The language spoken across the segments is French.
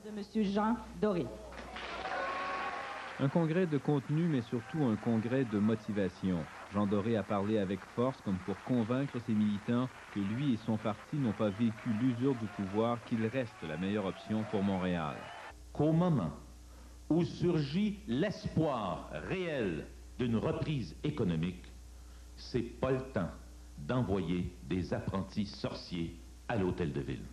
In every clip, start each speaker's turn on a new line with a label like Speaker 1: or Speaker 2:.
Speaker 1: de M. Jean Doré.
Speaker 2: Un congrès de contenu, mais surtout un congrès de motivation. Jean Doré a parlé avec force comme pour convaincre ses militants que lui et son parti n'ont pas vécu l'usure du pouvoir, qu'il reste la meilleure option pour Montréal.
Speaker 3: Qu'au moment où surgit l'espoir réel d'une reprise économique, c'est pas le temps d'envoyer des apprentis sorciers à l'hôtel de ville.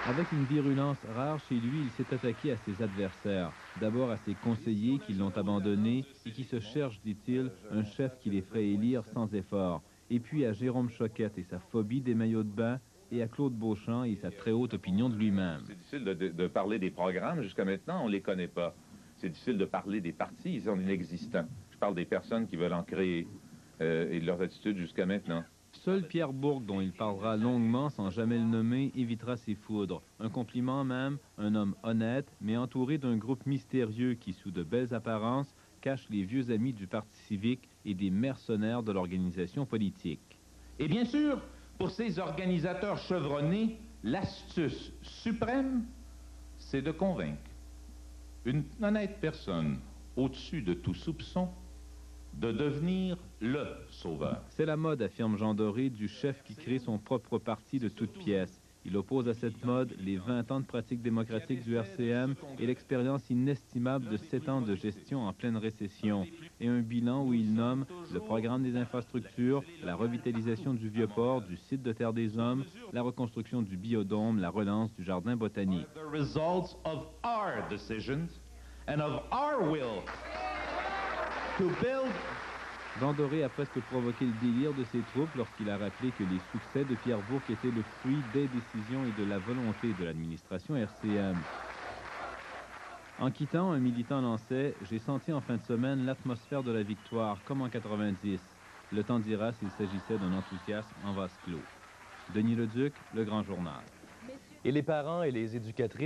Speaker 2: Avec une virulence rare chez lui, il s'est attaqué à ses adversaires. D'abord à ses conseillers qui l'ont abandonné et qui se cherchent, dit-il, un chef qui les ferait élire sans effort. Et puis à Jérôme Choquette et sa phobie des maillots de bain, et à Claude Beauchamp et sa très haute opinion de lui-même.
Speaker 4: C'est difficile de parler des programmes. Jusqu'à maintenant, on ne les connaît pas. C'est difficile de parler des partis. Ils sont inexistants. Je parle des personnes qui veulent en créer et de leurs attitudes jusqu'à maintenant.
Speaker 2: Seul Pierre Bourque, dont il parlera longuement sans jamais le nommer, évitera ses foudres. Un compliment même, un homme honnête, mais entouré d'un groupe mystérieux qui, sous de belles apparences, cache les vieux amis du Parti civique et des mercenaires de l'organisation politique.
Speaker 3: Et bien sûr, pour ces organisateurs chevronnés, l'astuce suprême, c'est de convaincre une honnête personne au-dessus de tout soupçon de devenir le sauveur.
Speaker 2: C'est la mode, affirme Jean Doré, du chef qui crée son propre parti de toutes pièces. Il oppose à cette mode les 20 ans de pratique démocratique du RCM et l'expérience inestimable de 7 ans de gestion en pleine récession, et un bilan où il nomme le programme des infrastructures, la revitalisation du Vieux-Port, du site de Terre des Hommes, la reconstruction du biodôme, la relance du jardin botanique. Jean Doré a presque provoqué le délire de ses troupes lorsqu'il a rappelé que les succès de Pierre Bourque étaient le fruit des décisions et de la volonté de l'administration RCM. En quittant, un militant lançait « J'ai senti en fin de semaine l'atmosphère de la victoire, comme en 90. Le temps dira s'il s'agissait d'un enthousiasme en vase clos. » Denis Leduc, Le Grand Journal.
Speaker 5: Et les parents et les éducatrices